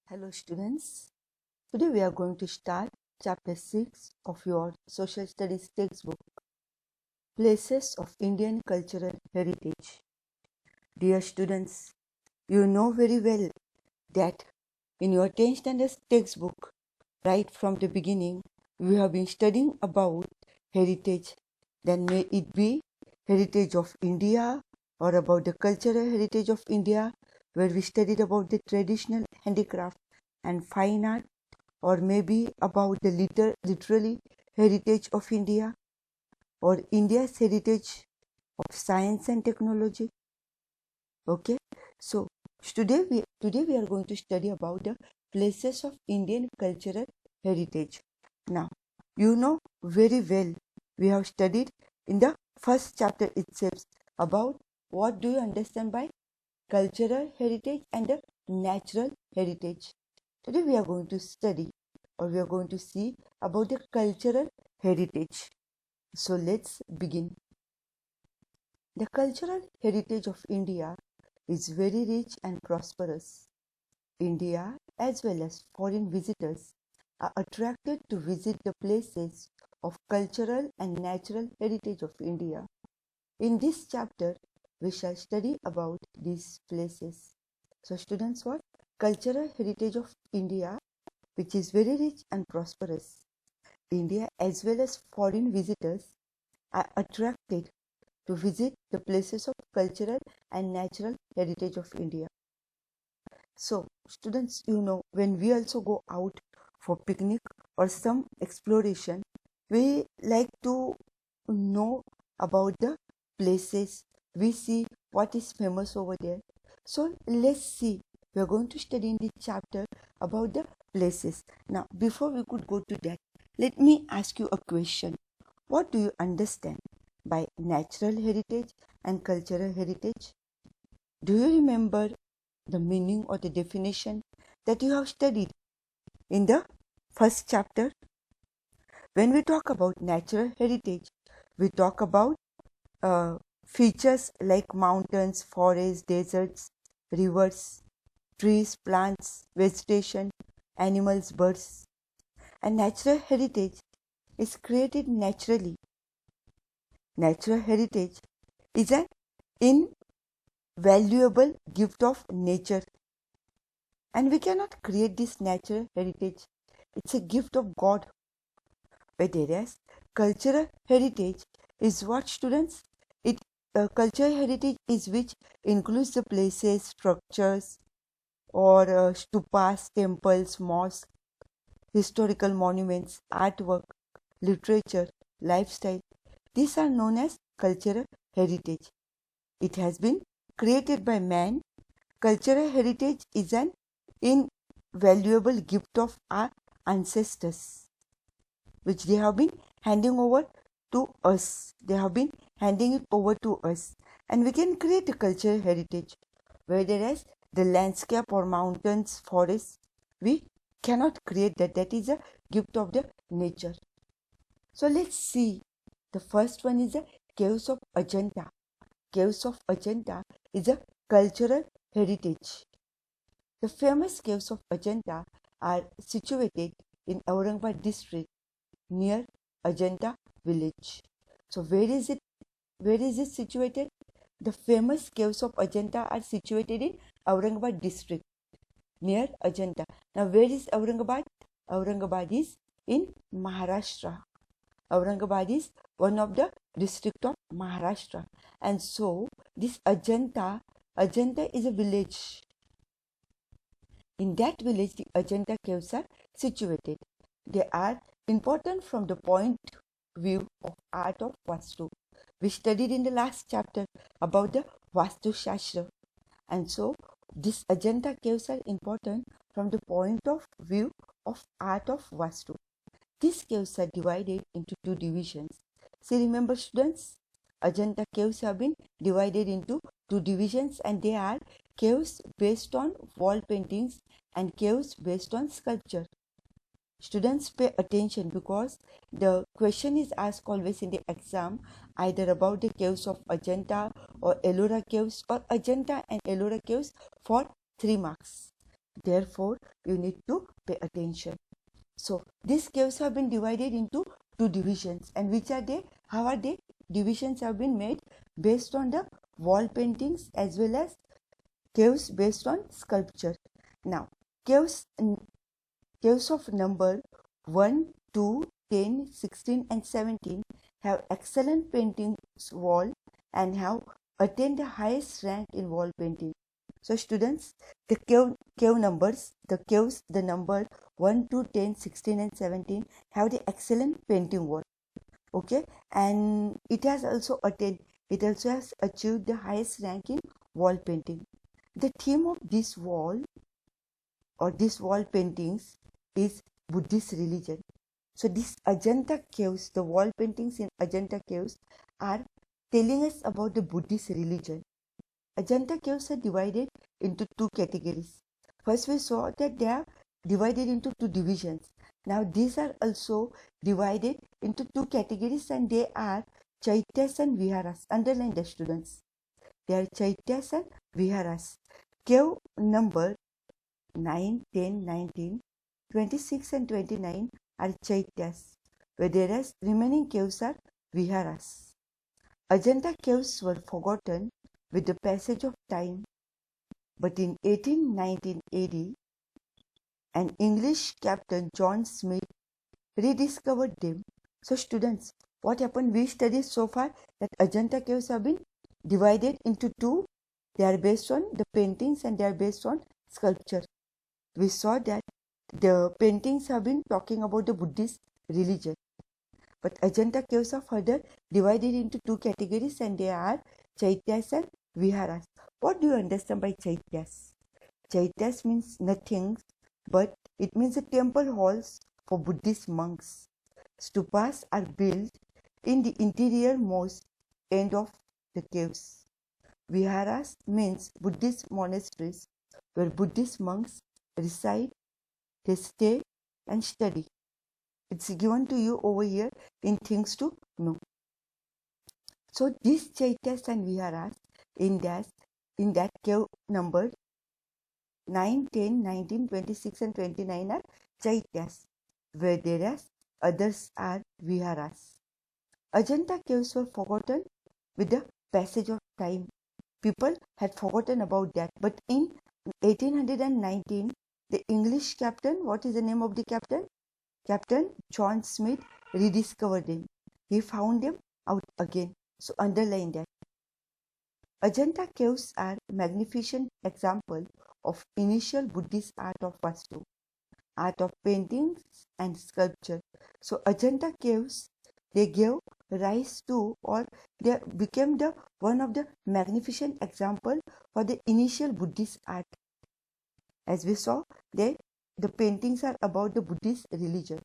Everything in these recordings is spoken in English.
Hello students, today we are going to start chapter 6 of your social studies textbook, Places of Indian Cultural Heritage. Dear students, you know very well that in your 10th standard textbook, right from the beginning, we have been studying about heritage. Then may it be heritage of India or about the cultural heritage of India, where we studied about the traditional handicraft and fine art, or maybe about the literary heritage of India, or India's heritage of science and technology. Okay, so today we are going to study about the places of Indian cultural heritage. Now, you know very well we have studied in the first chapter itself about what do you understand by cultural heritage and the natural heritage. Today we are going to study or we are going to see about the cultural heritage. So let's begin. The cultural heritage of India is very rich and prosperous. India, as well as foreign visitors, are attracted to visit the places of cultural and natural heritage of India. In this chapter, we shall study about these places. So students, what? Cultural heritage of India, which is very rich and prosperous. India, as well as foreign visitors, are attracted to visit the places of cultural and natural heritage of India. So, students, you know, when we also go out for picnic or some exploration, we like to know about the places. We see what is famous over there. So, let's see. We are going to study in this chapter about the places. Now, before we could go to that, let me ask you a question. What do you understand by natural heritage and cultural heritage? Do you remember the meaning or the definition that you have studied in the first chapter? When we talk about natural heritage, we talk about features like mountains, forests, deserts, rivers, trees, plants, vegetation, animals, birds. And natural heritage is created naturally. Natural heritage is an invaluable gift of nature, and we cannot create this natural heritage. It's a gift of God. Whereas cultural heritage is what, students? It cultural heritage is which includes the places, structures, or stupas, temples, mosques, historical monuments, artwork, literature, lifestyle. These are known as cultural heritage. It has been created by man. Cultural heritage is an invaluable gift of our ancestors, which they have been handing over to us. They have been handing it over to us. And we can create a cultural heritage. Whereas the landscape or mountains, forests, we cannot create that. That is a gift of the nature. So let's see. The first one is the Caves of Ajanta. Caves of Ajanta is a cultural heritage. The famous caves of Ajanta are situated in Aurangabad district near Ajanta village. So where is it? Where is it situated? The famous caves of Ajanta are situated in Aurangabad district near Ajanta. Now where is Aurangabad? Aurangabad is in Maharashtra. Aurangabad is one of the district of Maharashtra. And so this Ajanta is a village. In that village, the Ajanta caves are situated. They are important from the point view of art of Vastu. We studied in the last chapter about the Vastu Shastra. And so, these Ajanta caves are important from the point of view of art of Vastu. These caves are divided into two divisions. See, remember students, Ajanta caves have been divided into two divisions, and they are caves based on wall paintings and caves based on sculpture. Students, pay attention because the question is asked always in the exam either about the caves of Ajanta or Ellora caves, or Ajanta and Ellora caves for 3 marks. Therefore, you need to pay attention. So, these caves have been divided into two divisions. And which are they? How are they? Divisions have been made based on the wall paintings as well as caves based on sculpture. Now, caves of number 1, 2, 10, 16 and 17 have excellent paintings wall and have attained the highest rank in wall painting. So students, the cave numbers, the caves, the number 1, 2, 10, 16 and 17 have the excellent painting wall. Okay, and it also has achieved the highest rank in wall painting. The theme of this wall paintings is Buddhist religion. So these Ajanta caves, the wall paintings in Ajanta caves are telling us about the Buddhist religion. Ajanta caves are divided into two categories. First we saw that they are divided into two divisions. Now these are also divided into two categories and they are Chaityas and Viharas. Underline the students. They are Chaityas and Viharas. Cave number 9, 10, 19, 26 and 29 are Chaityas, whereas remaining caves are Viharas. Ajanta caves were forgotten with the passage of time, but in 1819 AD, an English captain, John Smith, rediscovered them. So students, what happened? We studied so far that Ajanta caves have been divided into two. They are based on the paintings and they are based on sculpture. We saw that the paintings have been talking about the Buddhist religion. But Ajanta caves are further divided into two categories and they are Chaityas and Viharas. What do you understand by Chaityas? Chaityas means nothing, but it means the temple halls for Buddhist monks. Stupas are built in the interior-most end of the caves. Viharas means Buddhist monasteries where Buddhist monks reside, they stay and study. It's given to you over here in things to know. So these Chaityas and Viharas in that cave number 9, 10, 19, 26 and 29 are Chaityas, whereas others are Viharas. Ajanta caves were forgotten with the passage of time. People had forgotten about that, but in 1819, the English captain, what is the name of the captain? Captain John Smith rediscovered them. He found them out again. So underline that. Ajanta caves are magnificent example of initial Buddhist art of Vastu, art of paintings and sculpture. So Ajanta caves, they gave rise to, or they became the one of the magnificent example for the initial Buddhist art. As we saw, the paintings are about the Buddhist religion.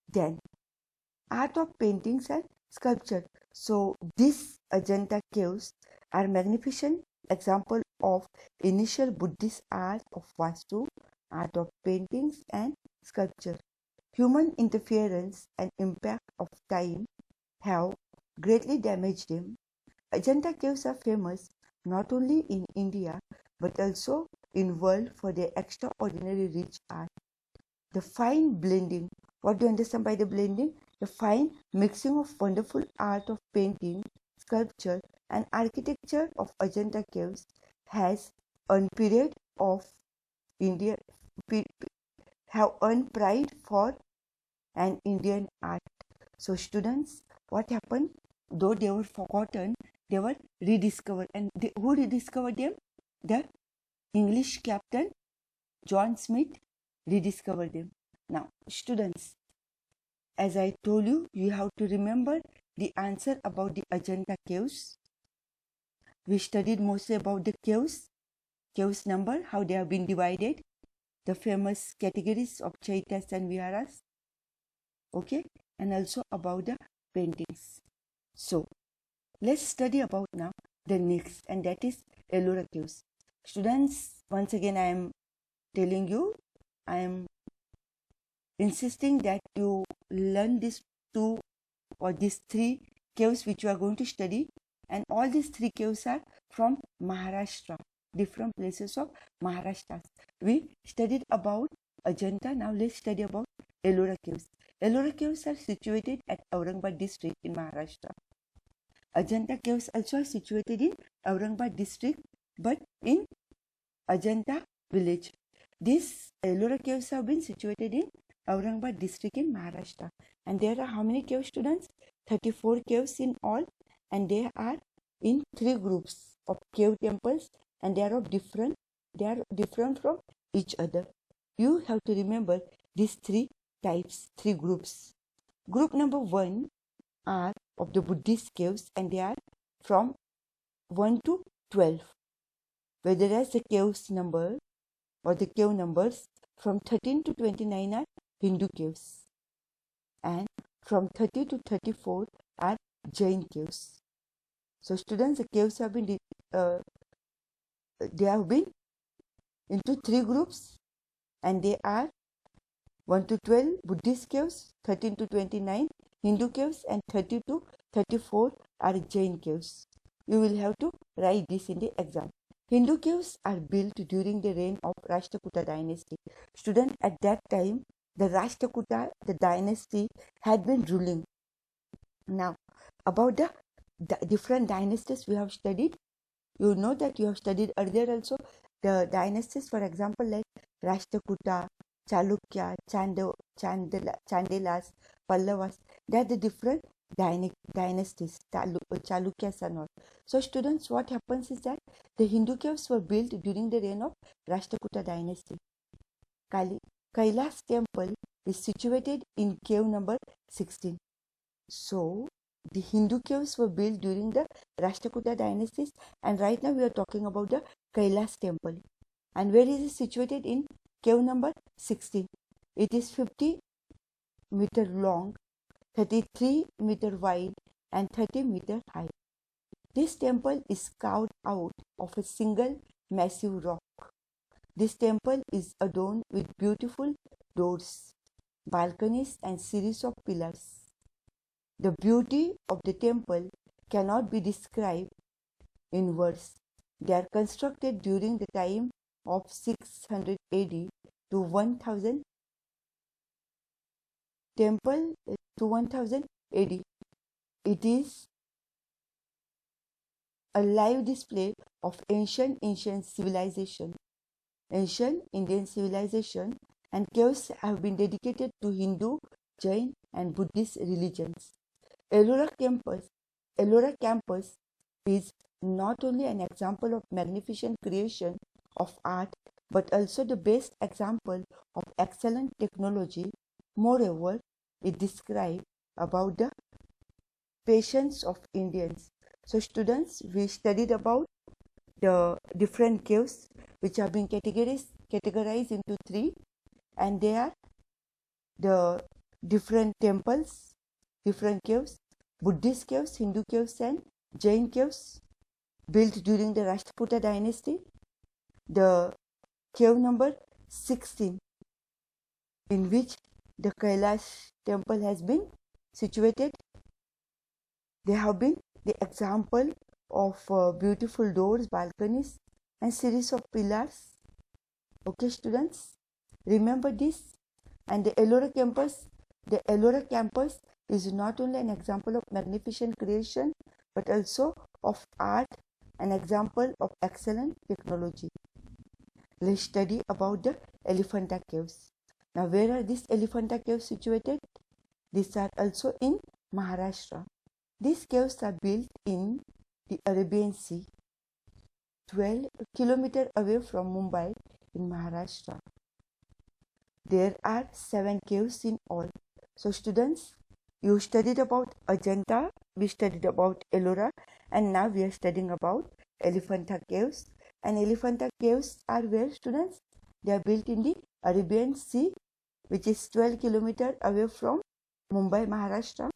Then, art of paintings and sculpture. So, these Ajanta caves are magnificent example of initial Buddhist art of Vastu, art of paintings and sculpture. Human interference and impact of time have greatly damaged them. Ajanta caves are famous not only in India but also in world for their extraordinary rich art. The fine blending, what do you understand by the blending? The fine mixing of wonderful art of painting, sculpture and architecture of Ajanta caves has earned period of India have earned pride for an Indian art. So students, what happened? Though they were forgotten, they were rediscovered. And who rediscovered them? The English captain John Smith rediscovered them. Now, students, as I told you, you have to remember the answer about the Ajanta caves. We studied mostly about the caves number, how they have been divided, the famous categories of Chaityas and Viharas. Okay, and also about the paintings. So, let's study about now the next, and that is Ellora caves. Students, once again I am telling you, I am insisting that you learn these two or these three caves which you are going to study, and all these three caves are from Maharashtra. different places of Maharashtra. We studied about Ajanta. Now let's study about Ellora caves. Ellora caves are situated at Aurangabad district in Maharashtra. Ajanta caves also are situated in Aurangabad district, but in Ajanta village. These Ellora caves have been situated in Aurangabad district in Maharashtra. And there are how many cave students? 34 caves in all, and they are in 3 groups of cave temples, and they are different from each other. You have to remember these 3 types, 3 groups. Group number 1 are of the Buddhist caves, and they are from 1 to 12, whereas the caves number or the cave numbers from 13 to 29 are Hindu caves, and from 30 to 34 are Jain caves. So students, the caves have been into 3 groups, and they are 1 to 12 Buddhist caves, 13 to 29 Hindu caves, and 30 to 34 are Jain caves. You will have to write this in the exam. Hindu caves are built during the reign of Rashtrakuta dynasty. Student, at that time, the Rashtrakuta, the dynasty, had been ruling. Now, about the different dynasties we have studied, you know that you have studied earlier also the dynasties, for example, like Rashtrakuta, Chalukya, Chandelas, Pallavas. They are the different dynasties, Chalukyas and all. So students, what happens is that the Hindu caves were built during the reign of Rashtrakuta dynasty. Kailas temple is situated in cave number 16. So the Hindu caves were built during the Rashtrakuta dynasties, and right now we are talking about the Kailas temple. And where is it situated? In cave number 16. It is 50 meter long, 33 meter wide, and 30 meter high. This temple is carved out of a single massive rock. This temple is adorned with beautiful doors, balconies, and series of pillars. The beauty of the temple cannot be described in words. They are constructed during the time of 600 AD to 1000 temple to 1000 AD. It is a live display of ancient civilization. Ancient Indian civilization, and caves have been dedicated to Hindu, Jain, and Buddhist religions. Ellora campus is not only an example of magnificent creation of art, but also the best example of excellent technology. Moreover, it describes about the patience of Indians. So students, we studied about the different caves which have been categorized into 3, and they are the different temples, different caves, Buddhist caves, Hindu caves, and Jain caves built during the Rashtrakuta dynasty. The cave number 16, in which the Kailash temple has been situated. They have been the example of beautiful doors, balconies, and series of pillars. Okay, students, remember this. And the Ellora campus is not only an example of magnificent creation, but also of art, an example of excellent technology. Let's study about the Elephanta caves. Now, where are these Elephanta caves situated? These are also in Maharashtra. These caves are built in the Arabian Sea, 12 kilometers away from Mumbai in Maharashtra. There are 7 caves in all. So students, you studied about Ajanta, we studied about Ellora, and now we are studying about Elephanta caves. And Elephanta caves are where, students? They are built in the Arabian Sea, which is 12 kilometers away from Mumbai, Maharashtra.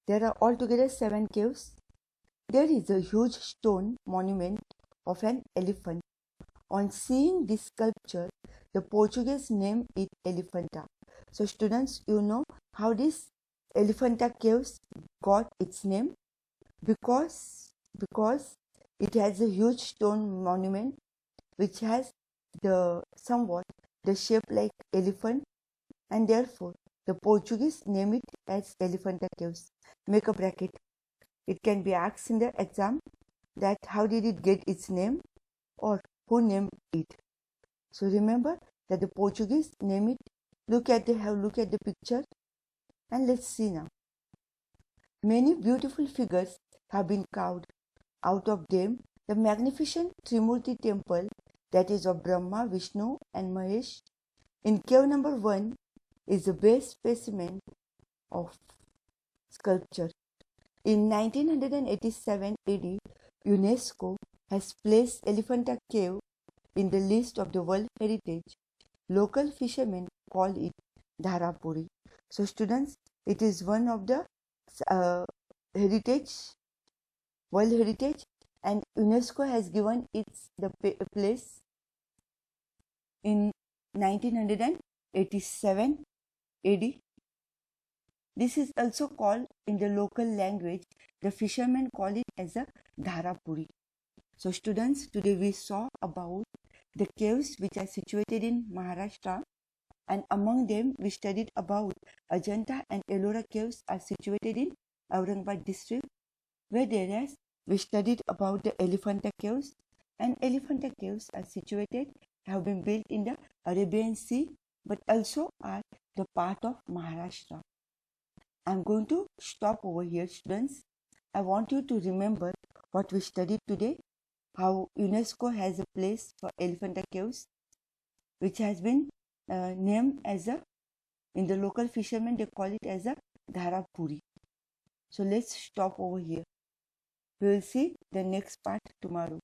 There are altogether 7 caves. There is a huge stone monument of an elephant. On seeing this sculpture, the Portuguese named it Elephanta. So students, you know how this Elephanta caves got its name? Because It has a huge stone monument which has somewhat the shape like elephant, and therefore the Portuguese name it as Elephanta Caves. Make a bracket. It can be asked in the exam that how did it get its name or who named it. So remember that the Portuguese name it. Look at the picture and let's see now. Many beautiful figures have been carved. Out of them, the magnificent Trimurti temple, that is of Brahma, Vishnu and Mahesh, in cave number 1 is the best specimen of sculpture. In 1987 AD, UNESCO has placed Elephanta Cave in the list of the World Heritage. Local fishermen call it Dharapuri. So students, it is one of the World Heritage, and UNESCO has given the place in 1987 AD. This is also called in the local language, the fishermen call it as a Dharapuri. So students, today we saw about the caves which are situated in Maharashtra, and among them we studied about Ajanta and Ellora caves are situated in Aurangabad district, whereas we studied about the Elephanta caves, and Elephanta caves have been built in the Arabian Sea but also are the part of Maharashtra. I'm going to stop over here, students. I want you to remember what we studied today, how UNESCO has a place for Elephanta caves, which has been named as in the local fishermen, they call it as a Dharapuri. So let's stop over here. We will see the next part tomorrow.